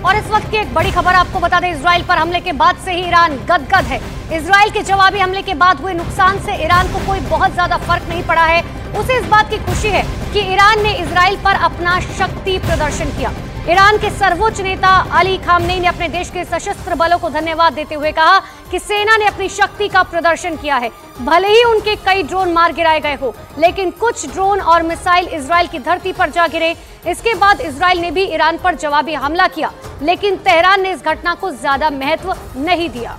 और इस वक्त की एक बड़ी खबर आपको बता दें, इजराइल पर हमले के बाद से ही ईरान गदगद है। इजराइल के जवाबी हमले के बाद हुए नुकसान से ईरान को कोई बहुत ज्यादा फर्क नहीं पड़ा है। उसे इस बात की खुशी है कि ईरान ने इजराइल पर अपना शक्ति प्रदर्शन किया। ईरान के सर्वोच्च नेता अली खामनेई ने अपने देश के सशस्त्र बलों को धन्यवाद देते हुए कहा कि सेना ने अपनी शक्ति का प्रदर्शन किया है। भले ही उनके कई ड्रोन मार गिराए गए हो, लेकिन कुछ ड्रोन और मिसाइल इजराइल की धरती पर जा गिरे। इसके बाद इजराइल ने भी ईरान पर जवाबी हमला किया, लेकिन तेहरान ने इस घटना को ज्यादा महत्व नहीं दिया।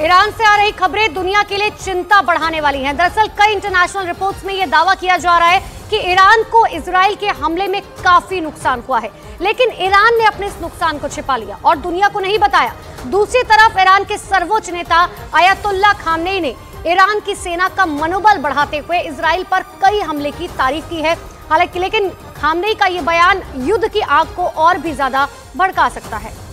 ईरान से आ रही खबरें दुनिया के लिए चिंता बढ़ाने वाली हैं। दरअसल कई इंटरनेशनल रिपोर्ट्स में यह दावा किया जा रहा है कि ईरान को इजराइल के हमले में काफी नुकसान हुआ है, लेकिन ईरान ने अपने इस नुकसान को छिपा लिया और दुनिया को नहीं बताया। दूसरी तरफ ईरान के सर्वोच्च नेता अयतुल्ला खामनेई ने ईरान की सेना का मनोबल बढ़ाते हुए इजराइल पर कई हमले की तारीफ की है। हालांकि लेकिन खामनेई का यह बयान युद्ध की आग को और भी ज्यादा भड़का सकता है।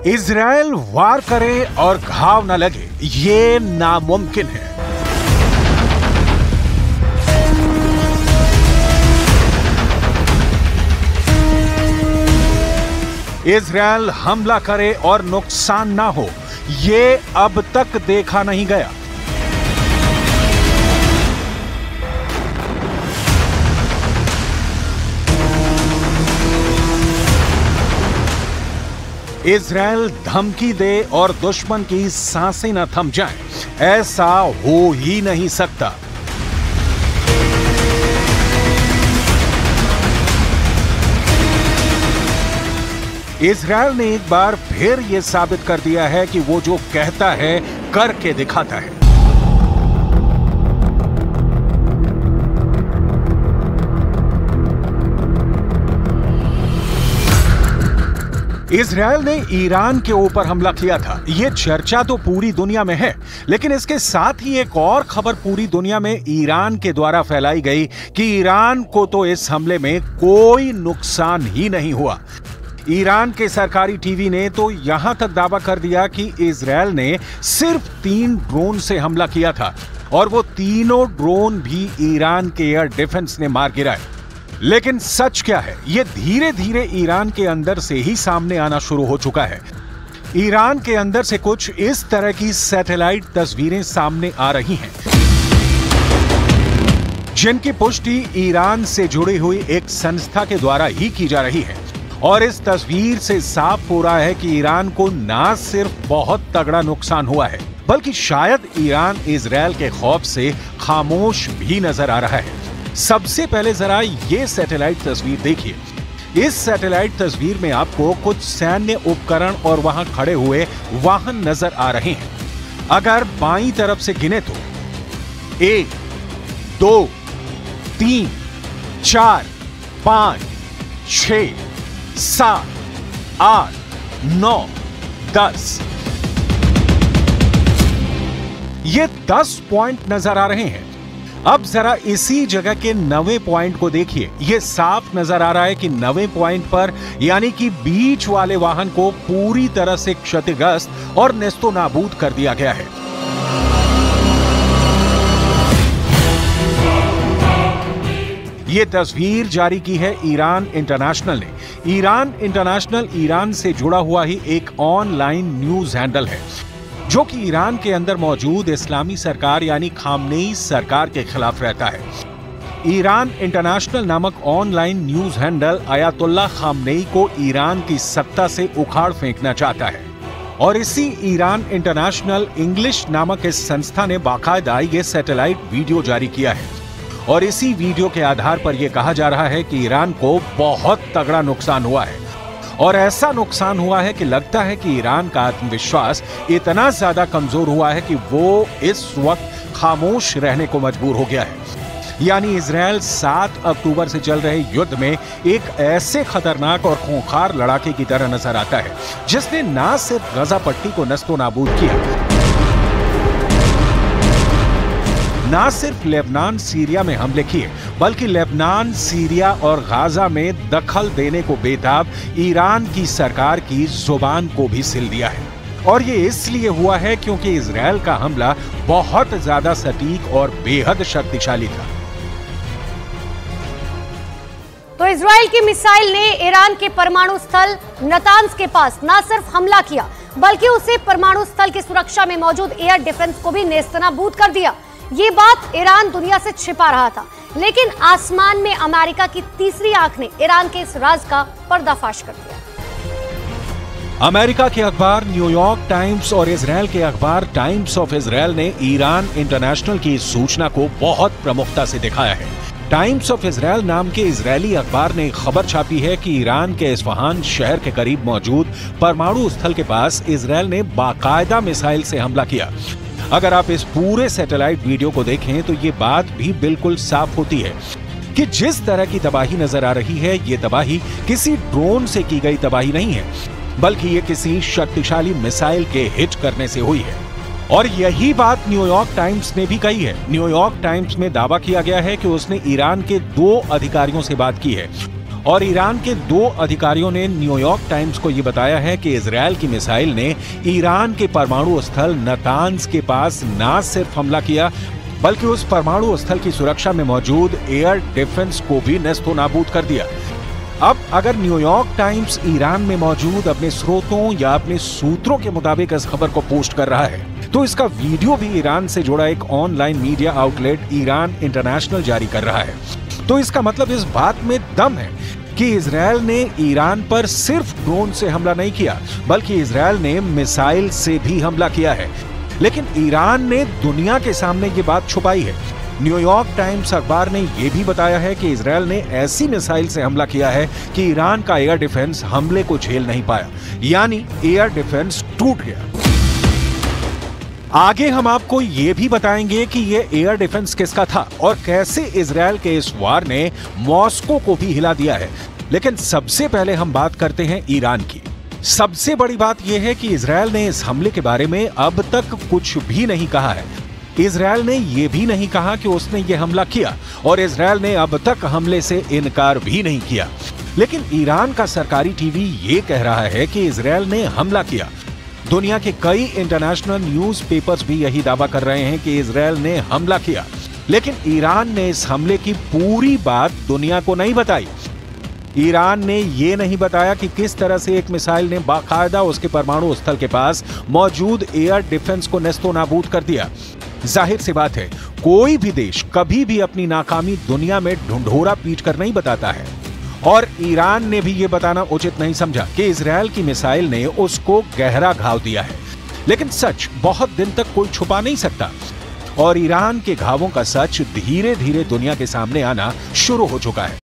इजराइल वार करे और घाव न लगे, ये नामुमकिन है। इजराइल हमला करे और नुकसान ना हो, ये अब तक देखा नहीं गया। इजराइल धमकी दे और दुश्मन की सांसें न थम जाएं, ऐसा हो ही नहीं सकता। इजराइल ने एक बार फिर यह साबित कर दिया है कि वो जो कहता है करके दिखाता है। इजराइल ने ईरान के ऊपर हमला किया था, यह चर्चा तो पूरी दुनिया में है, लेकिन इसके साथ ही एक और खबर पूरी दुनिया में ईरान के द्वारा फैलाई गई कि ईरान को तो इस हमले में कोई नुकसान ही नहीं हुआ। ईरान के सरकारी टीवी ने तो यहां तक दावा कर दिया कि इजराइल ने सिर्फ 3 ड्रोन से हमला किया था और वो तीनों ड्रोन भी ईरान के एयर डिफेंस ने मार गिराए। लेकिन सच क्या है, ये धीरे धीरे ईरान के अंदर से ही सामने आना शुरू हो चुका है। ईरान के अंदर से कुछ इस तरह की सैटेलाइट तस्वीरें सामने आ रही हैं, जिनकी पुष्टि ईरान से जुड़ी हुई एक संस्था के द्वारा ही की जा रही है। और इस तस्वीर से साफ हो रहा है कि ईरान को ना सिर्फ बहुत तगड़ा नुकसान हुआ है, बल्कि शायद ईरान इजराइल के खौफ से खामोश भी नजर आ रहा है। सबसे पहले जरा ये सैटेलाइट तस्वीर देखिए। इस सैटेलाइट तस्वीर में आपको कुछ सैन्य उपकरण और वहां खड़े हुए वाहन नजर आ रहे हैं। अगर बाईं तरफ से गिने तो 1, 2, 3, 4, 5, 6, 7, 8, 9, 10। ये 10 पॉइंट नजर आ रहे हैं। अब जरा इसी जगह के 9वें पॉइंट को देखिए। यह साफ नजर आ रहा है कि 9वें पॉइंट पर यानी कि बीच वाले वाहन को पूरी तरह से क्षतिग्रस्त और नेस्तो नाबूद कर दिया गया है। यह तस्वीर जारी की है ईरान इंटरनेशनल ने। ईरान इंटरनेशनल ईरान से जुड़ा हुआ ही एक ऑनलाइन न्यूज हैंडल है, जो कि ईरान के अंदर मौजूद इस्लामी सरकार यानी खामनेई सरकार के खिलाफ रहता है। ईरान इंटरनेशनल नामक ऑनलाइन न्यूज हैंडल अयतुल्ला खामनेई को ईरान की सत्ता से उखाड़ फेंकना चाहता है। और इसी ईरान इंटरनेशनल इंग्लिश नामक इस संस्था ने बाकायदा ये सैटेलाइट वीडियो जारी किया है। और इसी वीडियो के आधार पर यह कहा जा रहा है कि ईरान को बहुत तगड़ा नुकसान हुआ है और ऐसा नुकसान हुआ है कि लगता है कि ईरान का आत्मविश्वास इतना ज्यादा कमजोर हुआ है कि वो इस वक्त खामोश रहने को मजबूर हो गया है। यानी इजराइल 7 अक्टूबर से चल रहे युद्ध में एक ऐसे खतरनाक और खूंखार लड़ाके की तरह नजर आता है जिसने न सिर्फ गजा पट्टी को नस्तो नाबूद किया, न सिर्फ लेबनान सीरिया में हमले किए, बल्कि लेबनान, सीरिया और गाजा में दखल देने को बेताब ईरान की सरकार की जुबान को भी सिल दिया है। और ये इसलिए हुआ है क्योंकि इजराइल का हमला बहुत ज्यादा सटीक और बेहद शक्तिशाली था। तो इजराइल की मिसाइल ने ईरान के परमाणु स्थल नतान्ज के पास न सिर्फ हमला किया, बल्कि उसे परमाणु स्थल की सुरक्षा में मौजूद एयर डिफेंस को भी नेस्तनाबूद कर दिया। ये बात ईरान दुनिया से छिपा रहा था, लेकिन आसमान में अमेरिका की तीसरी आंख ने ईरान के इस राज का पर्दाफाश कर दिया। अमेरिका के अखबार न्यूयॉर्क टाइम्स और इजराइल के अखबार टाइम्स ऑफ इजराइल ने ईरान इंटरनेशनल की इस सूचना को बहुत प्रमुखता से दिखाया है। टाइम्स ऑफ इजराइल नाम के इजरायली अखबार ने खबर छापी है कि ईरान के इस्फहान शहर के करीब मौजूद परमाणु स्थल के पास इजराइल ने बाकायदा मिसाइल से हमला किया। अगर आप इस पूरे सैटेलाइट वीडियो को देखें तो ये बात भी बिल्कुल साफ होती है कि जिस तरह की तबाही नजर आ रही है, ये तबाही किसी ड्रोन से की गई तबाही नहीं है, बल्कि ये किसी शक्तिशाली मिसाइल के हिट करने से हुई है। और यही बात न्यूयॉर्क टाइम्स ने भी कही है। न्यूयॉर्क टाइम्स में दावा किया गया है कि उसने ईरान के 2 अधिकारियों से बात की है और ईरान के 2 अधिकारियों ने न्यूयॉर्क टाइम्स को यह बताया है कि इजराइल की मिसाइल ने ईरान के परमाणु स्थल नतान्ज के पास न सिर्फ हमला किया, बल्कि उस परमाणु स्थल की सुरक्षा में मौजूद एयर डिफेंस को भी नेस्तो नाबूद कर दिया। अब अगर न्यूयॉर्क टाइम्स ईरान में मौजूद अपने स्रोतों या अपने सूत्रों के मुताबिक इस खबर को पोस्ट कर रहा है, तो इसका वीडियो भी ईरान से जुड़ा एक online media outlet Iran international जारी कर रहा है। तो इसका मतलब इस बात में दम है कि इजराइल ने ईरान पर सिर्फ ड्रोन से हमला नहीं किया, बल्कि इजराइल ने मिसाइल से भी हमला किया है। लेकिन ईरान ने दुनिया के सामने ये बात छुपाई है। न्यूयॉर्क टाइम्स अखबार ने यह भी बताया है कि इजराइल ने ऐसी मिसाइल से हमला किया है कि ईरान का एयर डिफेंस हमले को झेल नहीं पाया, यानी एयर डिफेंस टूट गया। आगे हम आपको ये भी बताएंगे कि ये एयर डिफेंस किसका था और कैसे इजराइल के इस वार ने मॉस्को को भी हिला दिया है। लेकिन सबसे पहले हम बात करते हैं ईरान की। सबसे बड़ी बात यह है कि इजराइल ने इस हमले के बारे में अब तक कुछ भी नहीं कहा है। इजराइल ने यह भी नहीं कहा कि उसने ये हमला किया और इजराइल ने अब तक हमले से इनकार भी नहीं किया। लेकिन ईरान का सरकारी टीवी ये कह रहा है कि इजराइल ने हमला किया। दुनिया के कई इंटरनेशनल न्यूज़पेपर्स भी यही दावा कर रहे हैं कि इजराइल ने हमला किया, लेकिन ईरान ने इस हमले की पूरी बात दुनिया को नहीं बताई। ईरान ने यह नहीं बताया कि किस तरह से एक मिसाइल ने बाकायदा उसके परमाणु स्थल के पास मौजूद एयर डिफेंस को नेस्तो नाबूद कर दिया। जाहिर सी बात है, कोई भी देश कभी भी अपनी नाकामी दुनिया में ढुंढोरा पीट कर नहीं बताता है, और ईरान ने भी ये बताना उचित नहीं समझा कि इजराइल की मिसाइल ने उसको गहरा घाव दिया है। लेकिन सच बहुत दिन तक कोई छुपा नहीं सकता और ईरान के घावों का सच धीरे धीरे दुनिया के सामने आना शुरू हो चुका है।